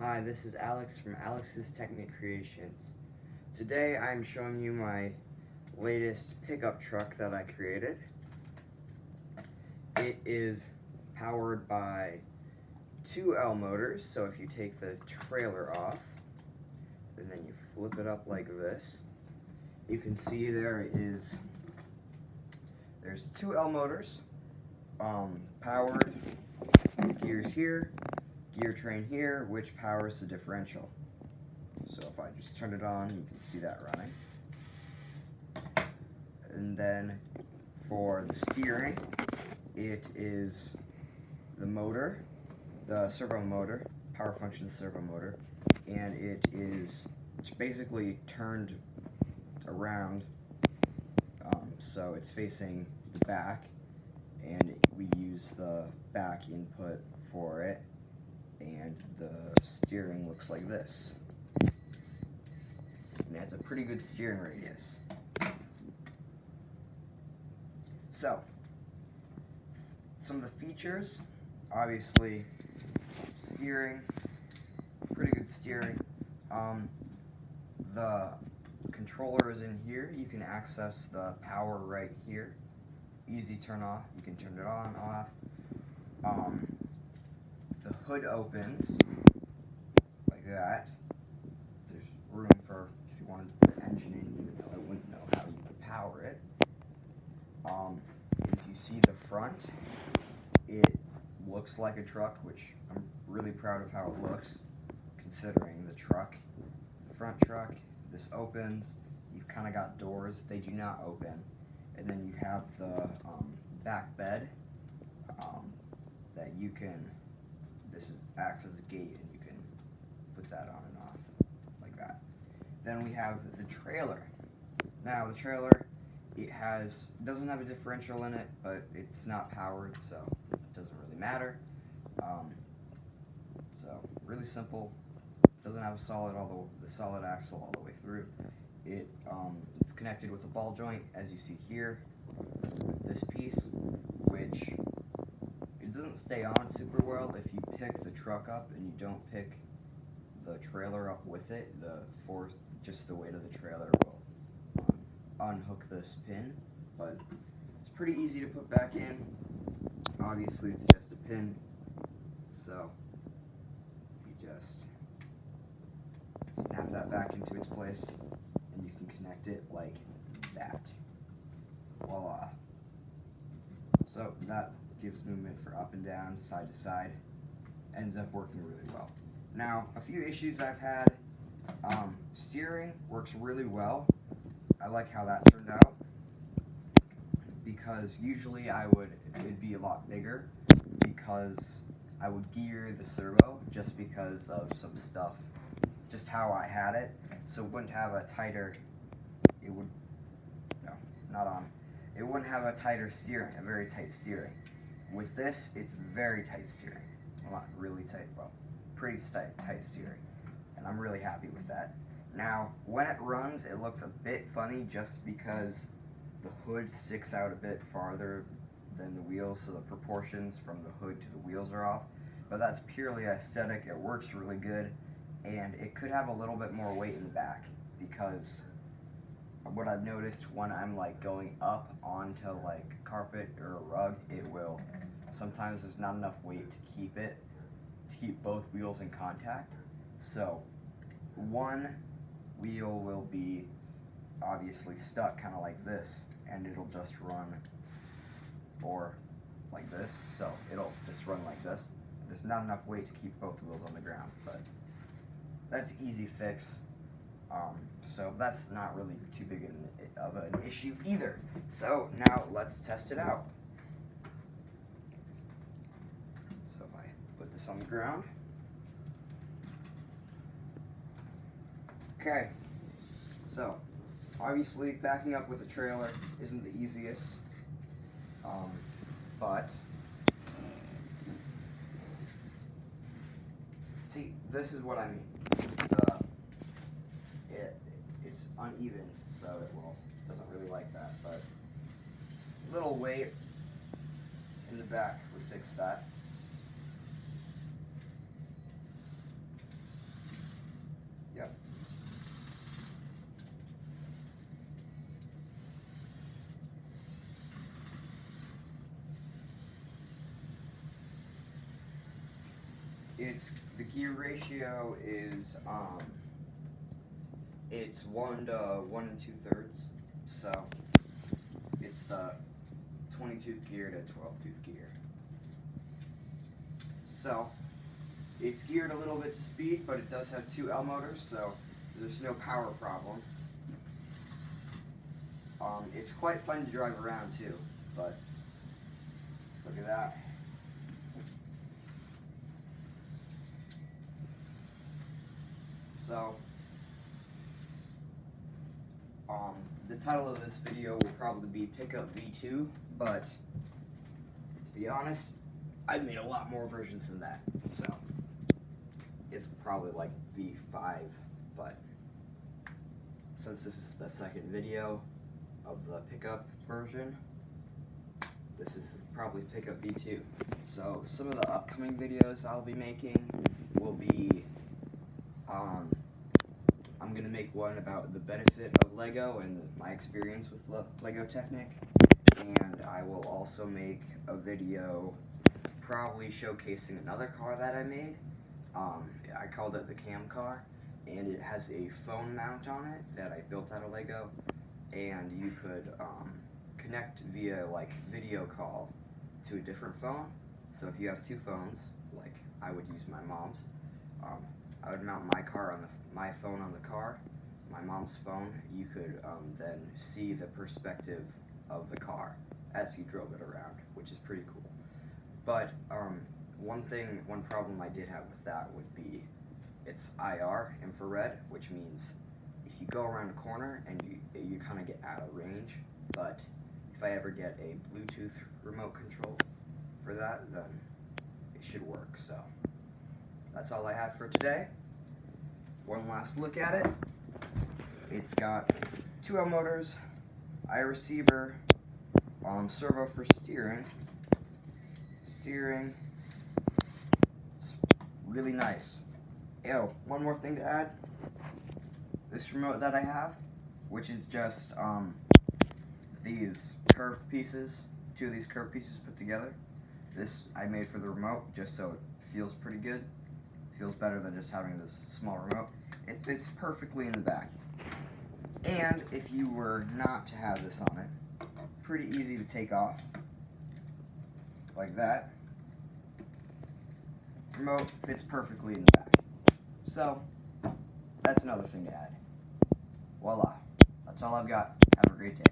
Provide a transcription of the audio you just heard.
Hi, this is Alex from Alex's Technic Creations. Today I'm showing you my latest pickup truck that I created. It is powered by 2 L motors, so if you take the trailer off and then you flip it up like this, you can see there's 2 L motors, powered gears here, gear train here, which powers the differential. So if I just turn it on, you can see that running. And then for the steering, it is the motor, the servo motor, power function of the servo motor, and it's basically turned around, so it's facing the back, and we use the back input for it, and the steering looks like this. And it has a pretty good steering radius. So, some of the features, obviously, steering, pretty good steering. The controller is in here. You can access the power right here. Easy turn off. You can turn it on, off. The hood opens like that. There's room for if you wanted to put the engine in, even though I wouldn't know how you would power it. If you see the front, it looks like a truck, which I'm really proud of how it looks, considering the truck. The front truck, this opens. You've kind of got doors. They do not open. And then you have the back bed that you can, acts as a gate, and you can put that on and off like that. Then we have the trailer. Now the trailer, doesn't have a differential in it, but it's not powered, so it doesn't really matter. So really simple. Doesn't have a solid solid axle all the way through. It's connected with a ball joint, as you see here, with this piece, which it doesn't stay on super well if you pick the truck up and you don't pick the trailer up with it. Just the weight of the trailer will unhook this pin, but it's pretty easy to put back in. Obviously, it's just a pin, so you just snap that back into its place, and you can connect it like that. Voila. So that gives movement for up and down, side to side. Ends up working really well. Now, a few issues I've had. Steering works really well. I like how that turned out, because usually it'd be a lot bigger, because I would gear the servo just because of some stuff, just how I had it, so it wouldn't have a tighter, it wouldn't have a tighter steering, a very tight steering. With this, it's very tight steering. Well, not really tight, well, pretty tight steering, and I'm really happy with that. Now, when it runs, it looks a bit funny just because the hood sticks out a bit farther than the wheels, so the proportions from the hood to the wheels are off. But that's purely aesthetic. It works really good, and it could have a little bit more weight in the back, because what I've noticed when I'm going up onto carpet or a rug, sometimes there's not enough weight to keep both wheels in contact. So one wheel will be obviously stuck kind of like this, and it'll just run, or like this, so it'll just run like this. There's not enough weight to keep both wheels on the ground, but that's easy fix. So that's not really too big of an issue either. So now let's test it out. So if I put this on the ground. Okay, so obviously backing up with a trailer isn't the easiest, but see, this is what I mean. It's uneven, so doesn't really like that, but this little weight in the back would fix that. the gear ratio is it's 1 to 1 2/3, so it's the 20-tooth gear to 12-tooth gear. So it's geared a little bit to speed, but it does have 2 L motors, so there's no power problem. It's quite fun to drive around too, but look at that. So, the title of this video will probably be Pickup V2, but to be honest, I've made a lot more versions than that, so it's probably like V5, but since this is the second video of the pickup version, this is probably Pickup V2. So some of the upcoming videos I'll be making will be, I'm going to make one about the benefit of Lego and my experience with Lego Technic, and I will also make a video probably showcasing another car that I made. I called it the Cam car, and it has a phone mount on it that I built out of Lego, and you could connect via like video call to a different phone. So if you have 2 phones, like I would use my mom's, I would mount my phone on the car, my mom's phone. You could then see the perspective of the car as you drove it around, which is pretty cool. But one problem I did have with that would be it's IR, infrared, which means if you go around a corner and you kind of get out of range. But if I ever get a Bluetooth remote control for that, then it should work. So that's all I have for today. One last look at it. It's got 2 L motors, I receiver, servo for steering. It's really nice. Oh, one more thing to add. This remote that I have, which is just these curved pieces, 2 of these curved pieces put together. This I made for the remote just so it feels pretty good. Feels better than just having this small remote. It fits perfectly in the back. And if you were not to have this on it, pretty easy to take off. Like that. Remote fits perfectly in the back. So, that's another thing to add. Voila. That's all I've got. Have a great day.